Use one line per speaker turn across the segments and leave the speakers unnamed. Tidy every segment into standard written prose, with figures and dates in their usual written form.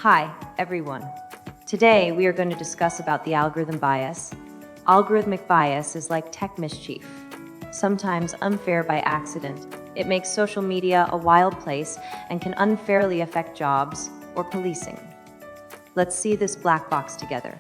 Hi, everyone. Today, we are going to discuss about the algorithm bias. Algorithmic bias is like tech mischief, sometimes unfair by accident. It makes social media a wild place and can unfairly affect jobs or policing. Let's see this black box together.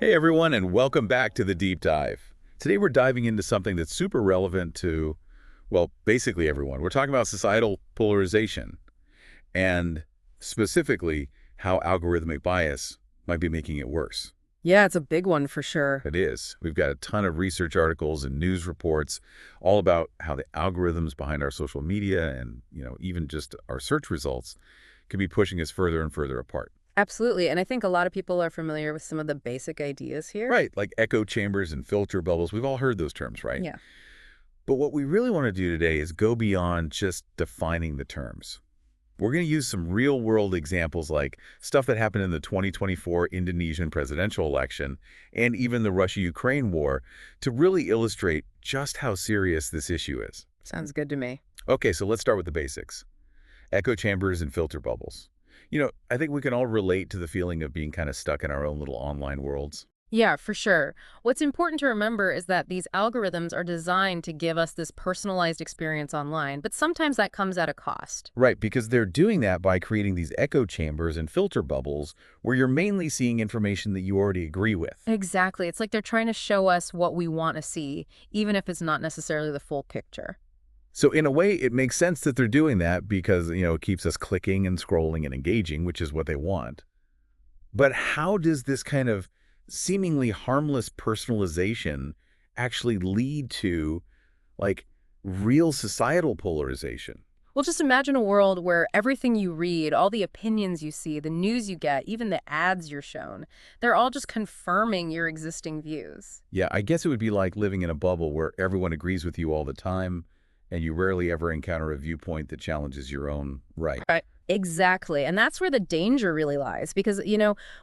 Hey everyone, and welcome back to the Deep Dive. Today we're diving into something that's super relevant to, well, basically everyone. We're talking about societal polarization, and specifically how algorithmic bias might be making it worse.
Yeah, it's a big one for sure.
It is. We've got a ton of research articles and news reports all about how the algorithms behind our social media and, even just our search results can be pushing us further and further apart.
Absolutely. And I think a lot of people are familiar with some of the basic ideas here.
Right, like echo chambers and filter bubbles. We've all heard those terms, right?
Yeah.
But what we really want to do today is go beyond just defining the terms. We're going to use some real-world examples like stuff that happened in the 2024 Indonesian presidential election and even the Russia-Ukraine war to really illustrate just how serious this issue is.
Sounds good to me.
Okay, so let's start with the basics. Echo chambers and filter bubbles. I think we can all relate to the feeling of being kind of stuck in our own little online worlds.
Yeah, for sure. What's important to remember is that these algorithms are designed to give us this personalized experience online, but sometimes that comes at a cost.
Right, because they're doing that by creating these echo chambers and filter bubbles where you're mainly seeing information that you already agree with.
Exactly. It's like they're trying to show us what we want to see, even if it's not necessarily the full picture.
So in a way, it makes sense that they're doing that because, it keeps us clicking and scrolling and engaging, which is what they want. But how does this kind of seemingly harmless personalization actually lead to, real societal polarization?
Well, just imagine a world where everything you read, all the opinions you see, the news you get, even the ads you're shown, they're all just confirming your existing views.
Yeah, I guess it would be like living in a bubble where everyone agrees with you all the time, and you rarely ever encounter a viewpoint that challenges your own right.
Right. Exactly. And that's where the danger really lies. Because,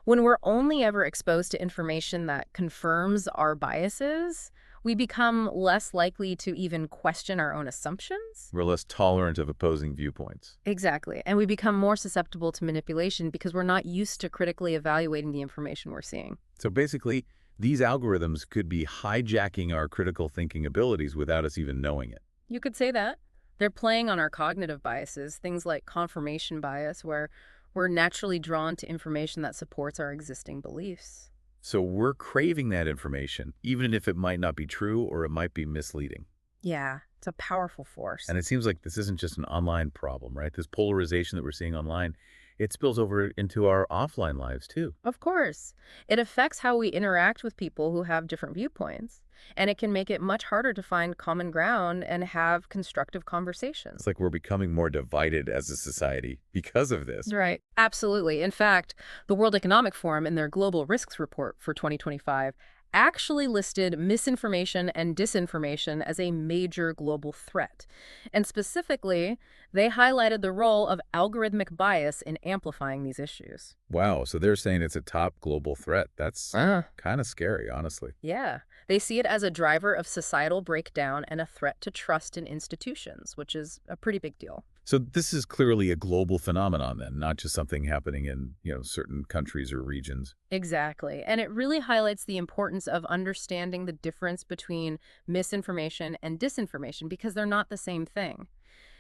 when we're only ever exposed to information that confirms our biases, we become less likely to even question our own assumptions.
We're less tolerant of opposing viewpoints.
Exactly. And we become more susceptible to manipulation because we're not used to critically evaluating the information we're seeing.
So basically, these algorithms could be hijacking our critical thinking abilities without us even knowing it.
You could say that. They're playing on our cognitive biases, things like confirmation bias, where we're naturally drawn to information that supports our existing beliefs.
So we're craving that information, even if it might not be true or it might be misleading.
Yeah, it's a powerful force.
And it seems like this isn't just an online problem, right? This polarization that we're seeing online, it spills over into our offline lives too.
Of course. It affects how we interact with people who have different viewpoints. And it can make it much harder to find common ground and have constructive conversations.
It's like we're becoming more divided as a society because of this.
Right. Absolutely. In fact, the World Economic Forum in their Global Risks Report for 2025 actually listed misinformation and disinformation as a major global threat. And specifically, they highlighted the role of algorithmic bias in amplifying these issues.
Wow, so they're saying it's a top global threat. That's kind of scary, honestly.
Yeah. They see it as a driver of societal breakdown and a threat to trust in institutions, which is a pretty big deal.
So this is clearly a global phenomenon then, not just something happening in, certain countries or regions.
Exactly. And it really highlights the importance of understanding the difference between misinformation and disinformation because they're not the same thing.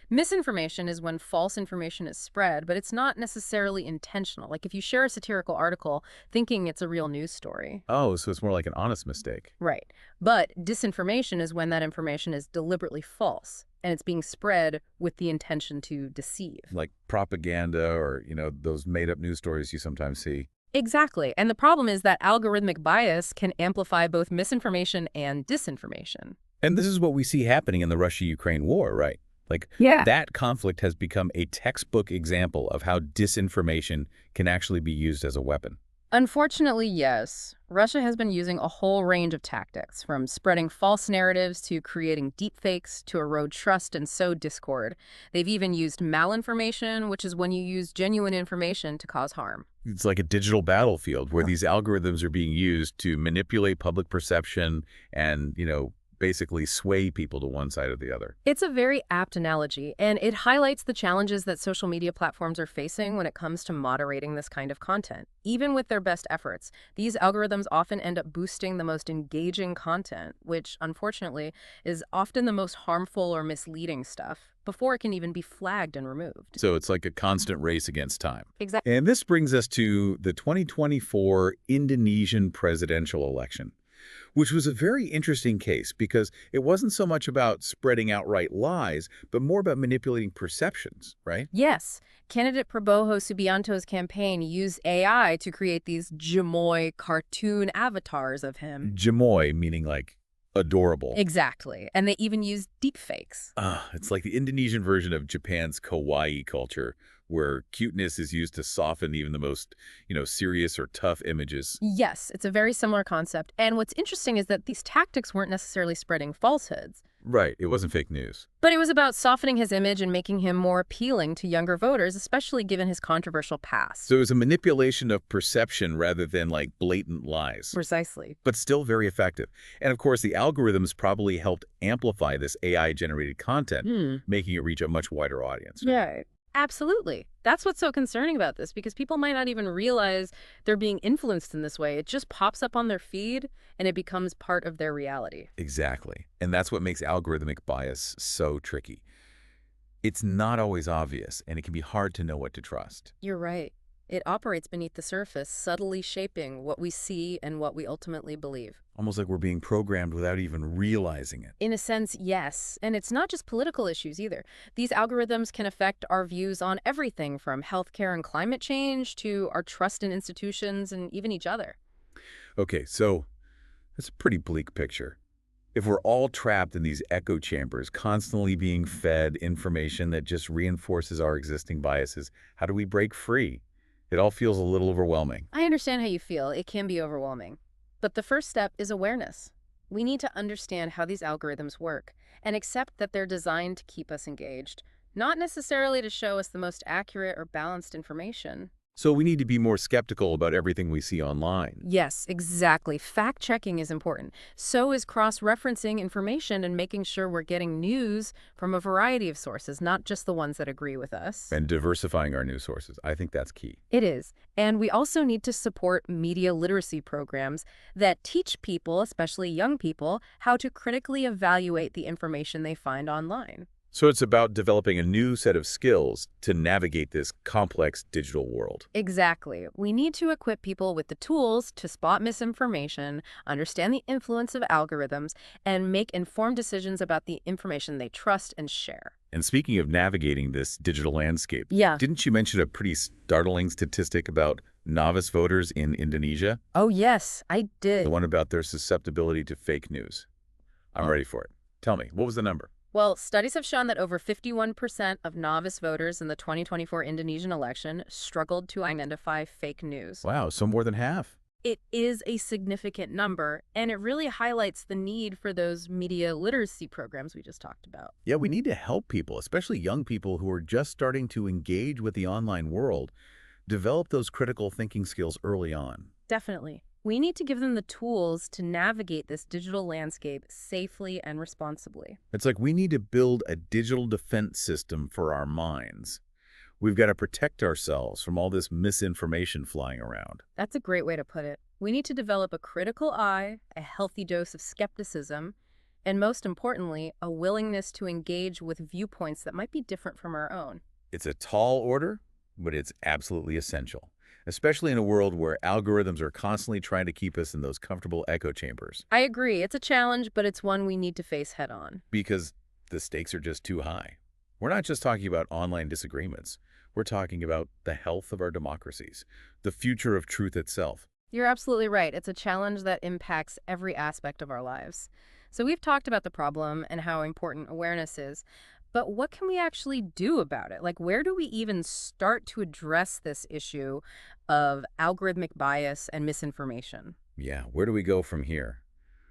Misinformation is when false information is spread, but it's not necessarily intentional. Like if you share a satirical article thinking it's a real news story.
Oh, so it's more like an honest mistake.
Right. But disinformation is when that information is deliberately false and it's being spread with the intention to deceive.
Like propaganda or, those made-up news stories you sometimes see.
Exactly. And the problem is that algorithmic bias can amplify both misinformation and disinformation.
And this is what we see happening in the Russia-Ukraine war, right? That conflict has become a textbook example of how disinformation can actually be used as a weapon.
Unfortunately, yes. Russia has been using a whole range of tactics, from spreading false narratives to creating deepfakes to erode trust and sow discord. They've even used malinformation, which is when you use genuine information to cause harm.
It's like a digital battlefield where these algorithms are being used to manipulate public perception and, basically sway people to one side or the other.
It's a very apt analogy, and it highlights the challenges that social media platforms are facing when it comes to moderating this kind of content. Even with their best efforts, these algorithms often end up boosting the most engaging content, which, unfortunately, is often the most harmful or misleading stuff, before it can even be flagged and removed.
So it's like a constant race against time.
Exactly.
And this brings us to the 2024 Indonesian presidential election, which was a very interesting case because it wasn't so much about spreading outright lies, but more about manipulating perceptions, right?
Yes, candidate Prabowo Subianto's campaign used AI to create these Jamoy cartoon avatars of him.
Jamoy, meaning like adorable.
Exactly, and they even used deepfakes.
It's like the Indonesian version of Japan's kawaii culture, where cuteness is used to soften even the most, serious or tough images.
Yes, it's a very similar concept, and what's interesting is that these tactics weren't necessarily spreading falsehoods.
Right. It wasn't fake news.
But it was about softening his image and making him more appealing to younger voters, especially given his controversial past.
So it was a manipulation of perception rather than like blatant lies.
Precisely.
But still very effective. And of course, the algorithms probably helped amplify this AI-generated content, making it reach a much wider audience.
Yeah, absolutely. That's what's so concerning about this, because people might not even realize they're being influenced in this way. It just pops up on their feed, and it becomes part of their reality.
Exactly. And that's what makes algorithmic bias so tricky. It's not always obvious, and it can be hard to know what to trust.
You're right. It operates beneath the surface, subtly shaping what we see and what we ultimately believe.
Almost like we're being programmed without even realizing it.
In a sense, yes. And it's not just political issues either. These algorithms can affect our views on everything from healthcare and climate change to our trust in institutions and even each other.
Okay, so that's a pretty bleak picture. If we're all trapped in these echo chambers, constantly being fed information that just reinforces our existing biases, how do we break free? It all feels a little overwhelming.
I understand how you feel. It can be overwhelming. But the first step is awareness. We need to understand how these algorithms work and accept that they're designed to keep us engaged, not necessarily to show us the most accurate or balanced information.
So we need to be more skeptical about everything we see online.
Yes, exactly. Fact-checking is important. So is cross-referencing information and making sure we're getting news from a variety of sources, not just the ones that agree with us.
And diversifying our news sources. I think that's key.
It is. And we also need to support media literacy programs that teach people, especially young people, how to critically evaluate the information they find online.
So it's about developing a new set of skills to navigate this complex digital world.
Exactly. We need to equip people with the tools to spot misinformation, understand the influence of algorithms, and make informed decisions about the information they trust and share.
And speaking of navigating this digital landscape,
Yeah.
didn't you mention a pretty startling statistic about novice voters in Indonesia?
Oh, yes, I did.
The one about their susceptibility to fake news. I'm ready for it. Tell me, what was the number?
Well, studies have shown that over 51% of novice voters in the 2024 Indonesian election struggled to identify fake news.
Wow, so more than half.
It is a significant number, and it really highlights the need for those media literacy programs we just talked about.
Yeah, we need to help people, especially young people who are just starting to engage with the online world, develop those critical thinking skills early on.
Definitely. We need to give them the tools to navigate this digital landscape safely and responsibly.
It's like we need to build a digital defense system for our minds. We've got to protect ourselves from all this misinformation flying around.
That's a great way to put it. We need to develop a critical eye, a healthy dose of skepticism, and most importantly, a willingness to engage with viewpoints that might be different from our own.
It's a tall order, but it's absolutely essential, especially in a world where algorithms are constantly trying to keep us in those comfortable echo chambers
I agree. It's a challenge, but it's one we need to face head on.
because the stakes are just too high. We're not just talking about online disagreements. We're talking about the health of our democracies, the future of truth itself.
You're absolutely right. It's a challenge that impacts every aspect of our lives. So we've talked about the problem and how important awareness is, But what can we actually do about it? Like, where do we even start to address this issue of algorithmic bias and misinformation?
Yeah, where do we go from here?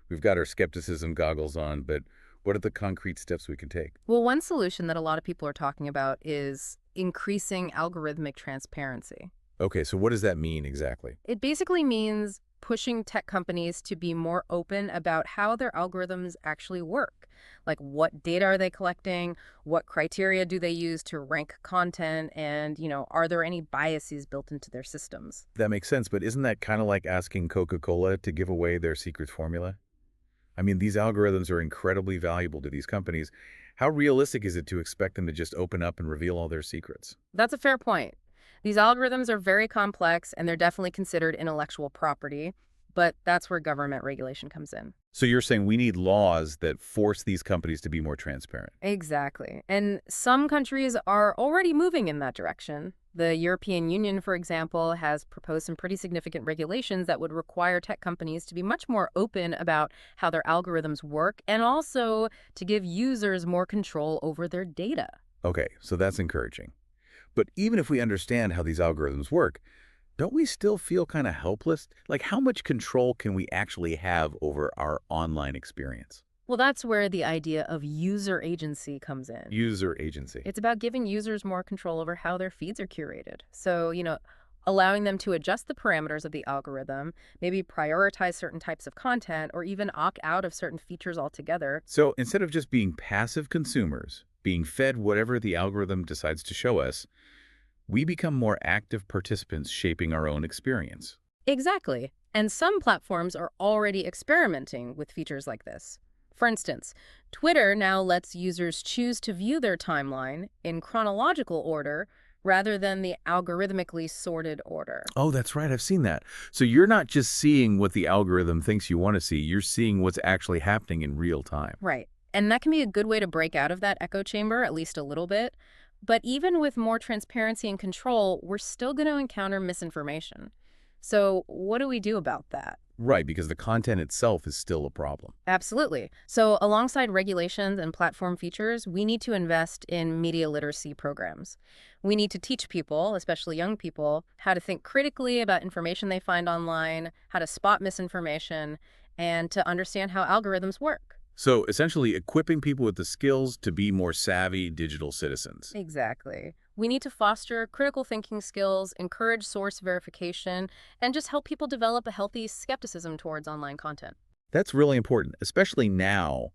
We've got our skepticism goggles on, but what are the concrete steps we can take?
Well, one solution that a lot of people are talking about is increasing algorithmic transparency.
Okay, so what does that mean exactly?
It basically means pushing tech companies to be more open about how their algorithms actually work. Like, what data are they collecting? What criteria do they use to rank content? And, are there any biases built into their systems?
That makes sense, but isn't that kind of like asking Coca-Cola to give away their secret formula? I mean, these algorithms are incredibly valuable to these companies. How realistic is it to expect them to just open up and reveal all their secrets?
That's a fair point. These algorithms are very complex and they're definitely considered intellectual property, but that's where government regulation comes in.
So you're saying we need laws that force these companies to be more transparent?
Exactly. And some countries are already moving in that direction. The European Union, for example, has proposed some pretty significant regulations that would require tech companies to be much more open about how their algorithms work and also to give users more control over their data.
Okay, so that's encouraging. But even if we understand how these algorithms work, don't we still feel kind of helpless? Like, how much control can we actually have over our online experience?
Well, that's where the idea of user agency comes in.
User agency.
It's about giving users more control over how their feeds are curated. So, allowing them to adjust the parameters of the algorithm, maybe prioritize certain types of content, or even opt out of certain features altogether.
So instead of just being passive consumers, being fed whatever the algorithm decides to show us, we become more active participants shaping our own experience.
Exactly. And some platforms are already experimenting with features like this. For instance, Twitter now lets users choose to view their timeline in chronological order rather than the algorithmically sorted order.
Oh, that's right. I've seen that. So you're not just seeing what the algorithm thinks you want to see. You're seeing what's actually happening in real time.
Right. And that can be a good way to break out of that echo chamber, at least a little bit. But even with more transparency and control, we're still going to encounter misinformation. So what do we do about that?
Right, because the content itself is still a problem.
Absolutely. So alongside regulations and platform features, we need to invest in media literacy programs. We need to teach people, especially young people, how to think critically about information they find online, how to spot misinformation, and to understand how algorithms work.
So essentially equipping people with the skills to be more savvy digital citizens.
Exactly. We need to foster critical thinking skills, encourage source verification, and just help people develop a healthy skepticism towards online content.
That's really important, especially now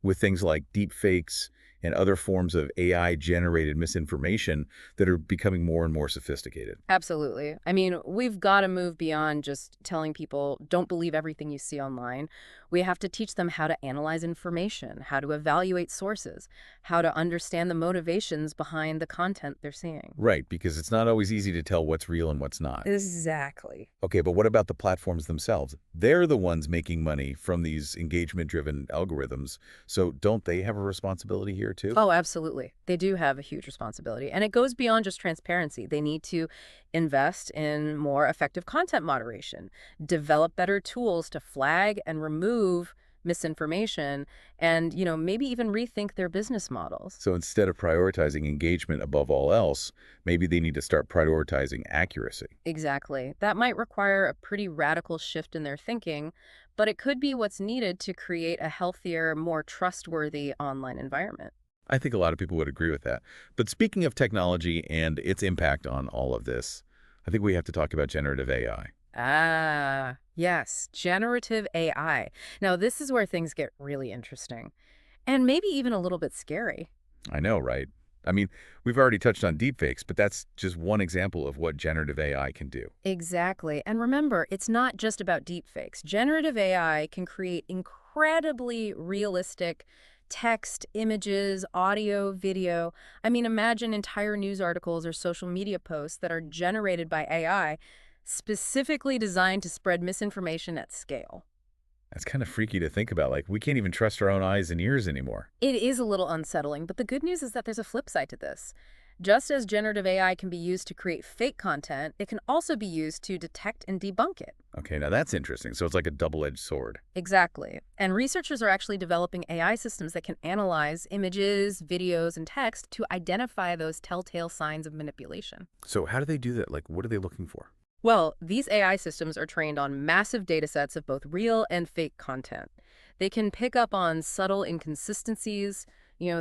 with things like deepfakes and other forms of AI-generated misinformation that are becoming more and more sophisticated.
Absolutely. I mean, we've got to move beyond just telling people, don't believe everything you see online. We have to teach them how to analyze information, how to evaluate sources, how to understand the motivations behind the content they're seeing.
Right, because it's not always easy to tell what's real and what's not.
Exactly.
Okay, but what about the platforms themselves? They're the ones making money from these engagement-driven algorithms, so don't they have a responsibility here too?
Oh, absolutely. They do have a huge responsibility. And it goes beyond just transparency. They need to invest in more effective content moderation, develop better tools to flag and remove misinformation, and, maybe even rethink their business models.
So instead of prioritizing engagement above all else, maybe they need to start prioritizing accuracy.
Exactly. That might require a pretty radical shift in their thinking, but it could be what's needed to create a healthier, more trustworthy online environment.
I think a lot of people would agree with that. But speaking of technology and its impact on all of this, I think we have to talk about generative AI.
Ah, yes, generative AI. Now, this is where things get really interesting and maybe even a little bit scary.
I know, right? I mean, we've already touched on deepfakes, but that's just one example of what generative AI can do.
Exactly. And remember, it's not just about deepfakes. Generative AI can create incredibly realistic text, images, audio, video. I mean, imagine entire news articles or social media posts that are generated by AI specifically designed to spread misinformation at scale.
That's kind of freaky to think about. Like, we can't even trust our own eyes and ears anymore.
It is a little unsettling, but the good news is that there's a flip side to this. Just as generative AI can be used to create fake content, it can also be used to detect and debunk it.
Okay, now that's interesting. So it's like a double-edged sword.
Exactly. And researchers are actually developing AI systems that can analyze images, videos, and text to identify those telltale signs of manipulation.
So how do they do that? Like, what are they looking for?
Well, these AI systems are trained on massive data sets of both real and fake content. They can pick up on subtle inconsistencies,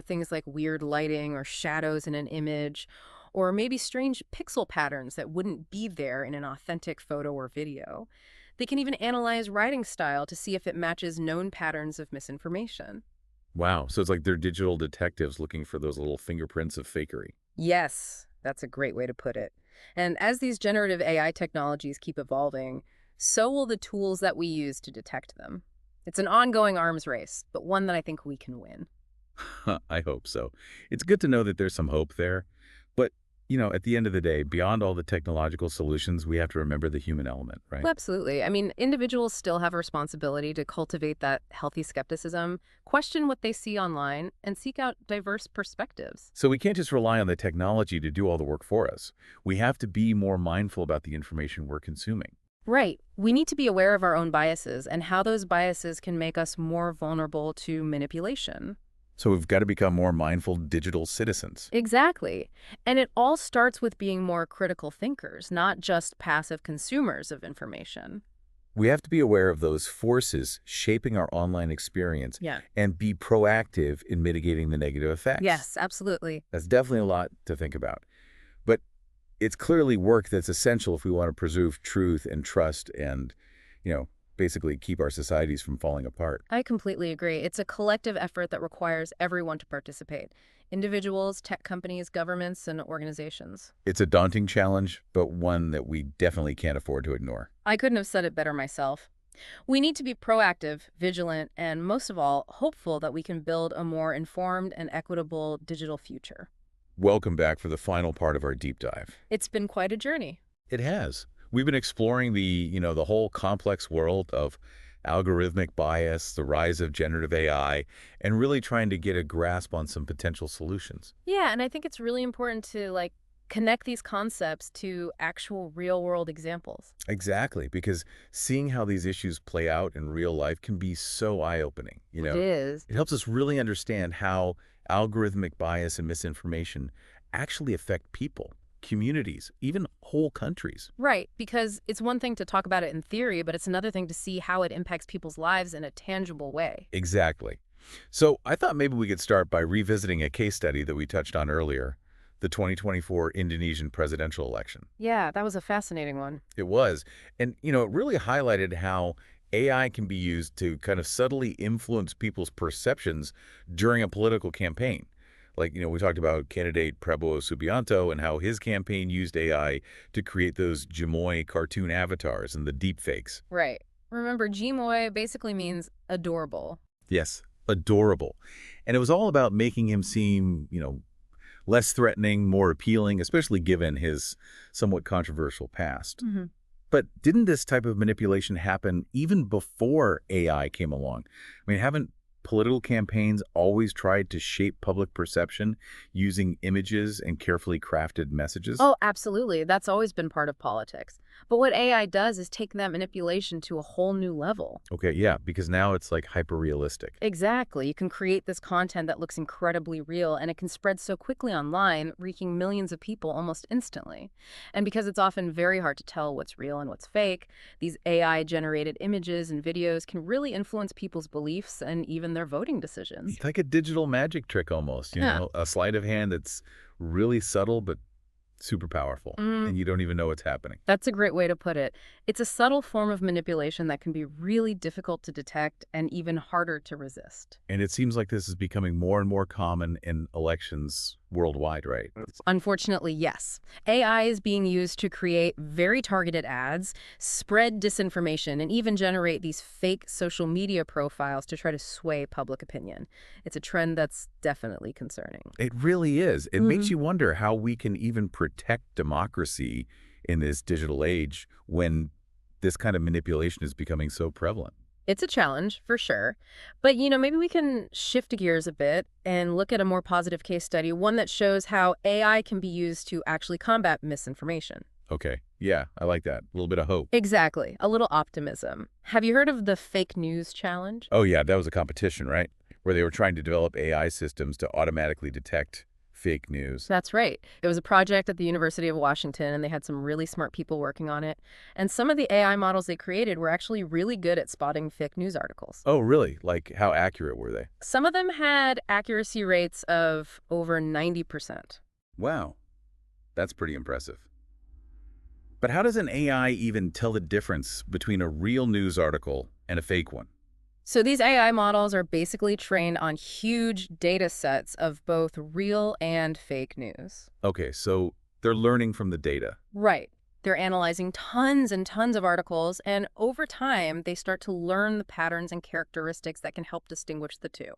things like weird lighting or shadows in an image, or maybe strange pixel patterns that wouldn't be there in an authentic photo or video. They can even analyze writing style to see if it matches known patterns of misinformation.
Wow, so it's like they're digital detectives looking for those little fingerprints of fakery.
Yes, that's a great way to put it. And as these generative AI technologies keep evolving, so will the tools that we use to detect them. It's an ongoing arms race, but one that I think we can win.
I hope so. It's good to know that there's some hope there. But, at the end of the day, beyond all the technological solutions, we have to remember the human element, right?
Well, absolutely. I mean, individuals still have a responsibility to cultivate that healthy skepticism, question what they see online, and seek out diverse perspectives.
So we can't just rely on the technology to do all the work for us. We have to be more mindful about the information we're consuming.
Right. We need to be aware of our own biases and how those biases can make us more vulnerable to manipulation.
So we've got to become more mindful digital citizens.
Exactly. And it all starts with being more critical thinkers, not just passive consumers of information.
We have to be aware of those forces shaping our online experience
Yeah.
and be proactive in mitigating the negative effects.
Yes, absolutely.
That's definitely a lot to think about. But it's clearly work that's essential if we want to preserve truth and trust and, basically keep our societies from falling apart.
I completely agree. It's a collective effort that requires everyone to participate. Individuals, tech companies, governments, and organizations.
It's a daunting challenge, but one that we definitely can't afford to ignore.
I couldn't have said it better myself. We need to be proactive, vigilant, and most of all, hopeful that we can build a more informed and equitable digital future.
Welcome back for the final part of our deep dive.
It's been quite a journey.
It has. We've been exploring the whole complex world of algorithmic bias, the rise of generative AI, and really trying to get a grasp on some potential solutions.
Yeah, and I think it's really important to connect these concepts to actual real-world examples.
Exactly, because seeing how these issues play out in real life can be so eye-opening.
It is.
It helps us really understand how algorithmic bias and misinformation actually affect people, communities, even whole countries.
Right, because it's one thing to talk about it in theory, but it's another thing to see how it impacts people's lives in a tangible way.
Exactly. So I thought maybe we could start by revisiting a case study that we touched on earlier, the 2024 Indonesian presidential election.
Yeah, that was a fascinating one.
It was. And, it really highlighted how AI can be used to kind of subtly influence people's perceptions during a political campaign. Like, we talked about candidate Prabowo Subianto and how his campaign used AI to create those Gemoy cartoon avatars and the deepfakes.
Right. Remember, Gmoy basically means adorable.
Yes, adorable. And it was all about making him seem, less threatening, more appealing, especially given his somewhat controversial past.
Mm-hmm.
But didn't this type of manipulation happen even before AI came along? I mean, haven't political campaigns always tried to shape public perception using images and carefully crafted messages?
Oh, absolutely. That's always been part of politics. But what AI does is take that manipulation to a whole new level.
Okay, yeah, because now it's like hyper-realistic.
Exactly. You can create this content that looks incredibly real, and it can spread so quickly online, reaching millions of people almost instantly. And because it's often very hard to tell what's real and what's fake, these AI-generated images and videos can really influence people's beliefs and even their voting decisions.
It's like a digital magic trick almost, a sleight of hand that's really subtle but super powerful, and you don't even know what's happening.
That's a great way to put it. It's a subtle form of manipulation that can be really difficult to detect and even harder to resist.
And it seems like this is becoming more and more common in elections worldwide, right?
Unfortunately, yes. AI is being used to create very targeted ads, spread disinformation, and even generate these fake social media profiles to try to sway public opinion. It's a trend that's definitely concerning.
It really is. It makes you wonder how we can even protect democracy in this digital age when this kind of manipulation is becoming so prevalent.
It's a challenge, for sure. But, maybe we can shift gears a bit and look at a more positive case study, one that shows how AI can be used to actually combat misinformation.
Okay. Yeah, I like that. A little bit of hope.
Exactly. A little optimism. Have you heard of the fake news challenge?
Oh, yeah, that was a competition, right? Where they were trying to develop AI systems to automatically detect fake news.
That's right. It was a project at the University of Washington, and they had some really smart people working on it. And some of the AI models they created were actually really good at spotting fake news articles.
Oh, really? Like, how accurate were they?
Some of them had accuracy rates of over 90%.
Wow, that's pretty impressive. But how does an AI even tell the difference between a real news article and a fake one?
So these AI models are basically trained on huge data sets of both real and fake news.
Okay, so they're learning from the data.
Right. They're analyzing tons and tons of articles, and over time, they start to learn the patterns and characteristics that can help distinguish the two.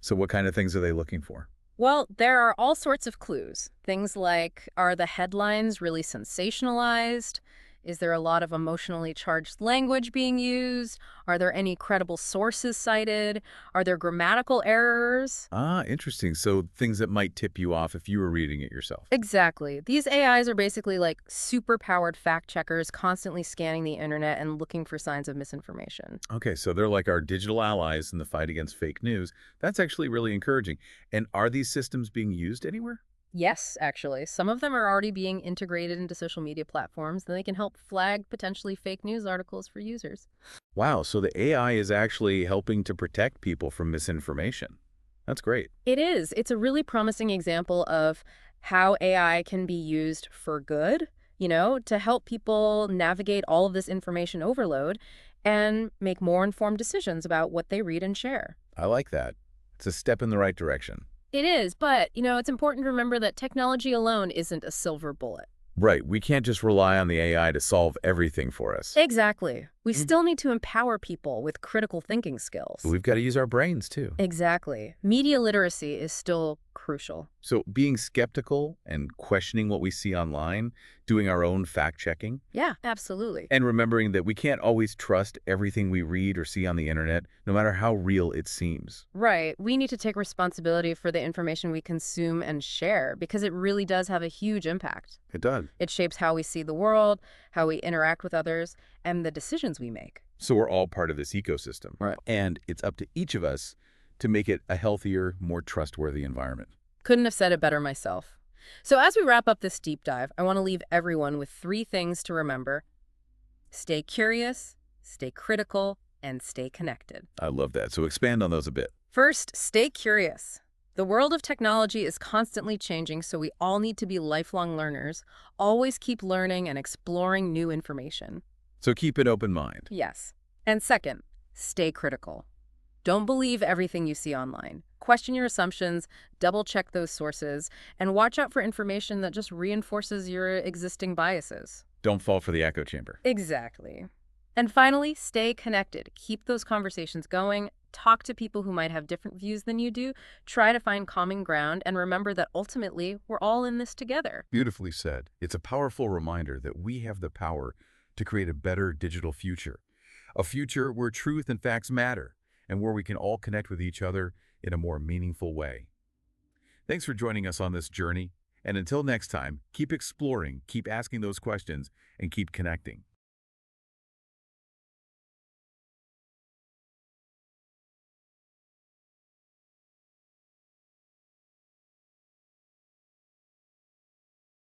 So what kind of things are they looking for?
Well, there are all sorts of clues. Things like, are the headlines really sensationalized? Is there a lot of emotionally charged language being used? Are there any credible sources cited? Are there grammatical errors?
Ah, interesting. So things that might tip you off if you were reading it yourself.
Exactly. These AIs are basically like super-powered fact checkers constantly scanning the internet and looking for signs of misinformation.
Okay, so they're like our digital allies in the fight against fake news. That's actually really encouraging. And are these systems being used anywhere?
Yes, actually. Some of them are already being integrated into social media platforms, and they can help flag potentially fake news articles for users.
Wow, so the AI is actually helping to protect people from misinformation. That's great.
It is. It's a really promising example of how AI can be used for good, to help people navigate all of this information overload and make more informed decisions about what they read and share.
I like that. It's a step in the right direction.
It is, but, it's important to remember that technology alone isn't a silver bullet.
Right, we can't just rely on the AI to solve everything for us.
Exactly. We still need to empower people with critical thinking skills.
We've got to use our brains too.
Exactly. Media literacy is still crucial.
So being skeptical and questioning what we see online, doing our own fact-checking,
Yeah, absolutely.
and remembering that we can't always trust everything we read or see on the internet, no matter how real it seems.
Right. We need to take responsibility for the information we consume and share because it really does have a huge impact.
It does.
It shapes how we see the world, how we interact with others, and the decisions we make.
So we're all part of this ecosystem.
Right.
And it's up to each of us to make it a healthier, more trustworthy environment.
Couldn't have said it better myself. So as we wrap up this deep dive, I want to leave everyone with 3 things to remember. Stay curious, stay critical, and stay connected.
I love that. So expand on those a bit.
First, stay curious. The world of technology is constantly changing, so we all need to be lifelong learners, always keep learning and exploring new information.
So keep an open mind.
Yes. And second, stay critical. Don't believe everything you see online. Question your assumptions, double-check those sources, and watch out for information that just reinforces your existing biases.
Don't fall for the echo chamber.
Exactly. And finally, stay connected. Keep those conversations going. Talk to people who might have different views than you do. Try to find common ground, and remember that ultimately, we're all in this together.
Beautifully said. It's a powerful reminder that we have the power to create a better digital future. A future where truth and facts matter, and where we can all connect with each other in a more meaningful way. Thanks for joining us on this journey, and until next time, keep exploring, keep asking those questions, and keep connecting.